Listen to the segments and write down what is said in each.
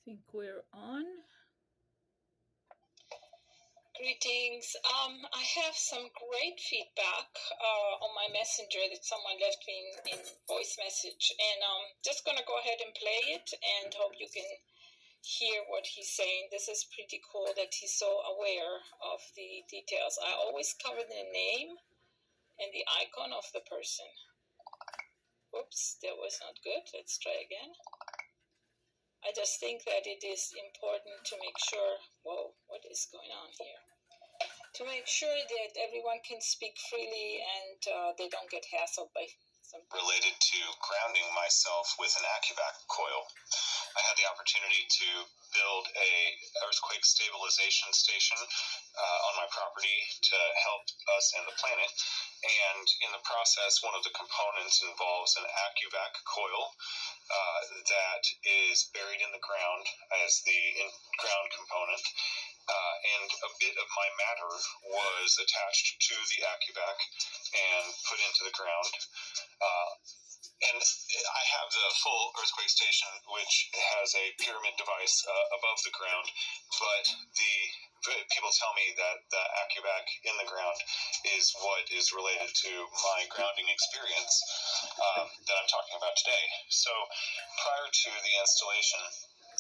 think we're on. Greetings. I have some great feedback on my messenger that someone left me in voice message, and just gonna go ahead and play it and hope you can hear what he's saying. This is pretty cool that he's so aware of the details. I always cover the name and the icon of the person. Oops, that was not good. Let's try again. I just think that it is important to make sure, whoa, what is going on here? To make sure that everyone can speak freely and they don't get hassled by something. Related to grounding myself with an Accu-Vac coil. I had the opportunity to build a earthquake stabilization station on my property to help us and the planet. And in the process, one of the components involves an Accu-Vac coil that is buried in the ground as the ground component. And a bit of my matter was attached to the Accu-Vac and put into the ground. And I have the full earthquake station, which has a pyramid device above the ground, but people tell me that the Accu-Vac in the ground is what is related to my grounding experience that I'm talking about today. So prior to the installation,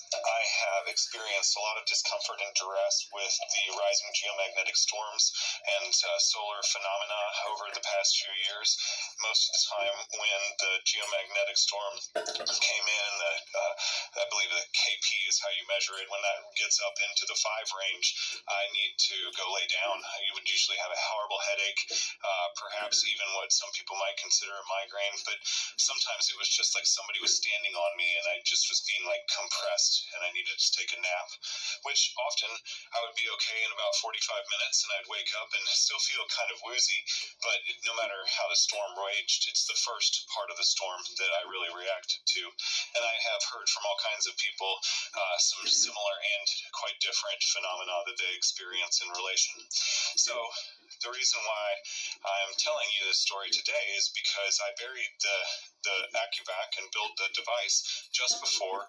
I have experienced a lot of discomfort and duress with the rising geomagnetic storms and solar phenomena over the past few years. Most of the time when the geomagnetic storm came in, I believe the KP is how you measure it. When that gets up into the 5 range, I need to go lay down. You would usually have a horrible headache, perhaps even what some people might consider a migraine, but sometimes it was just like somebody was standing on me and I just was being like compressed and I needed to take a nap, which often I would be okay in about 45 minutes and I'd wake up and still feel kind of woozy. But no matter how the storm raged, it's the first part of the storm that I really reacted to. And I have heard from all kinds of people some similar and quite different phenomena that they experience in relation. So the reason why I'm telling you this story today is because I buried the Accu-Vac and built the device just before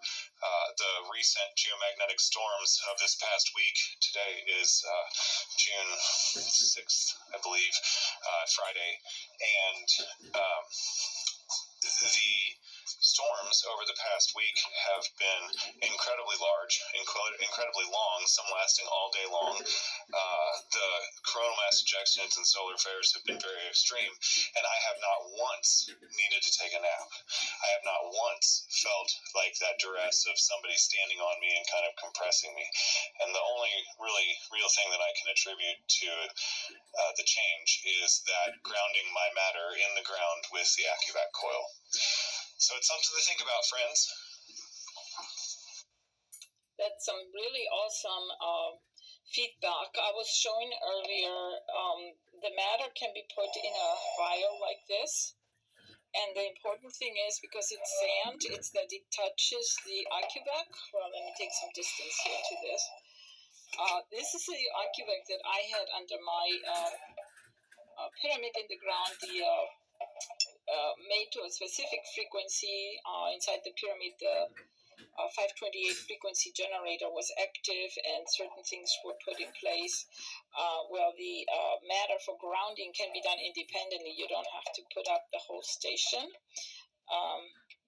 the recent geomagnetic storms of this past week. Today is June 6th, I believe, Friday, and the storms over the past week have been incredibly large, incredibly long, some lasting all day long. The coronal mass ejections and solar flares have been very extreme, and I have not once needed to take a nap. I have not once felt like that duress of somebody standing on me and kind of compressing me. And the only really real thing that I can attribute to the change is that grounding my matter in the ground with the Accu-Vac coil. So it's something to think about, friends. That's some really awesome feedback. I was showing earlier, the matter can be put in a vial like this. And the important thing is, because it's sand, it's that it touches the Accu-Vac. Well, let me take some distance here to this. This is the Accu-Vac that I had under my pyramid in the ground. Made to a specific frequency inside the pyramid. The 528 frequency generator was active and certain things were put in place. Well, the matter for grounding can be done independently. You don't have to put up the whole station.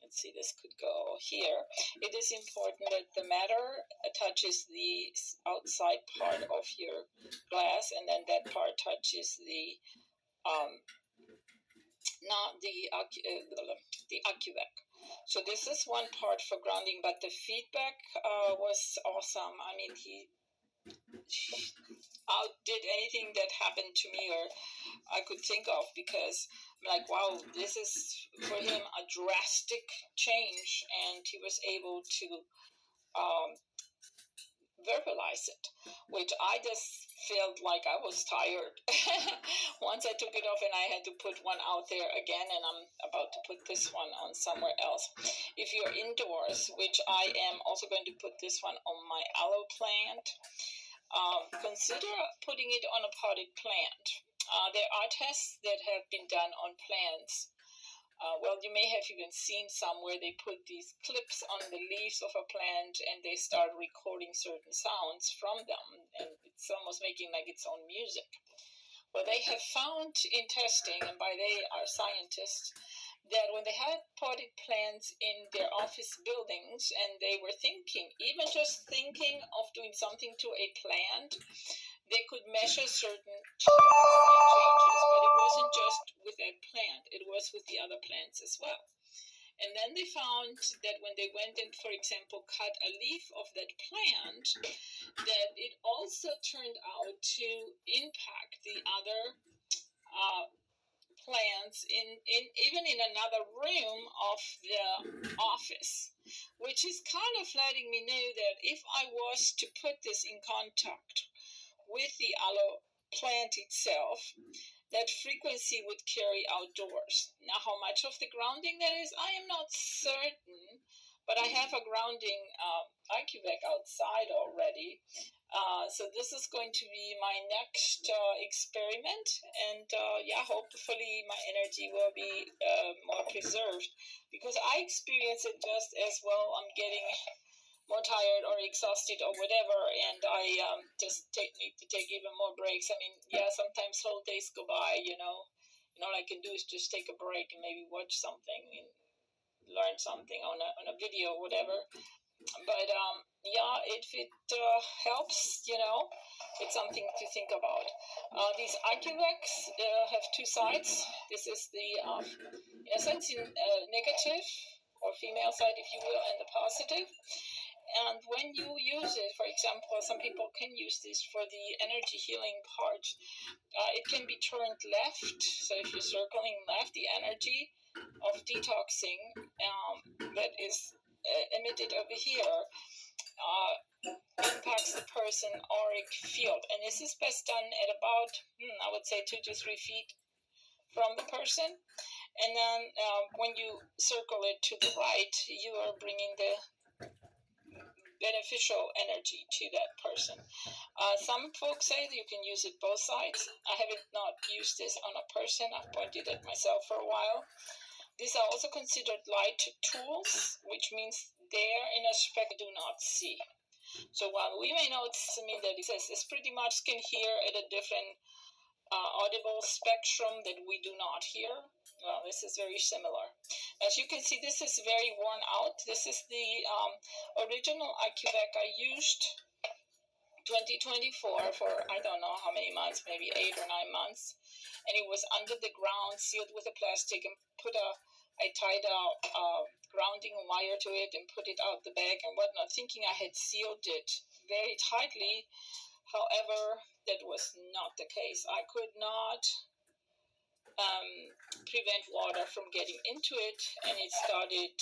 Let's see, this could go here. It is important that the matter touches the outside part of your glass, and then that part touches the Accu-Vac. So this is one part for grounding, but the feedback was awesome. I mean, he outdid anything that happened to me or I could think of, because I'm like, wow, this is for him a drastic change, and he was able to verbalize it, which I just felt like I was tired. Once I took it off and I had to put one out there again, and I'm about to put this one on somewhere else. If you're indoors, which I am also going to put this one on my aloe plant, consider putting it on a potted plant. There are tests that have been done on plants Well, you may have even seen some where they put these clips on the leaves of a plant and they start recording certain sounds from them, and it's almost making like its own music. Well, they have found in testing, and by they are scientists, that when they had potted plants in their office buildings and they were thinking, even just thinking of doing something to a plant, they could measure certain changes, but it wasn't just with that plant, it was with the other plants as well. And then they found that when they went and, for example, cut a leaf of that plant, that it also turned out to impact the other plants even in another room of the office, which is kind of letting me know that if I was to put this in contact with the aloe plant itself, that frequency would carry outdoors. Now, how much of the grounding that is, I am not certain, but I have a grounding Accu-Vac outside already. So this is going to be my next experiment, and hopefully my energy will be more preserved, because I experience it just as well. I'm getting more tired or exhausted or whatever, and I just need to take even more breaks. I mean, sometimes whole days go by, and all I can do is just take a break and maybe watch something and learn something on a video or whatever. But if it helps, it's something to think about. These Accu-Vacs have two sides. This is the, in a sense, negative or female side, if you will, and the positive. And when you use it, for example, some people can use this for the energy healing part. It can be turned left. So if you're circling left, the energy of detoxing that is emitted over here impacts the person's auric field. And this is best done at about, I would say, 2 to 3 feet from the person. And then when you circle it to the right, you are bringing the beneficial energy to that person. Some folks say that you can use it both sides. I haven't not used this on a person. I've pointed at myself for a while. These are also considered light tools, which means they're in a spectrum we do not see. So while we may not mean that it says it's pretty much can hear at a different audible spectrum that we do not hear. Well, this is very similar. As you can see, this is very worn out. This is the original Accu-Vac I used 2024 for I don't know how many months, maybe 8 or 9 months. And it was under the ground, sealed with a plastic, and I tied a grounding wire to it and put it out the bag and whatnot, thinking I had sealed it very tightly. However, that was not the case. I could not prevent water from getting into it, and it started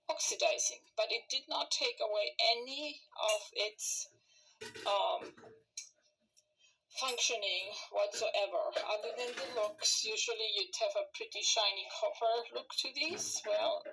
oxidizing. But it did not take away any of its functioning whatsoever, other than the looks. Usually you'd have a pretty shiny copper look to these. Well,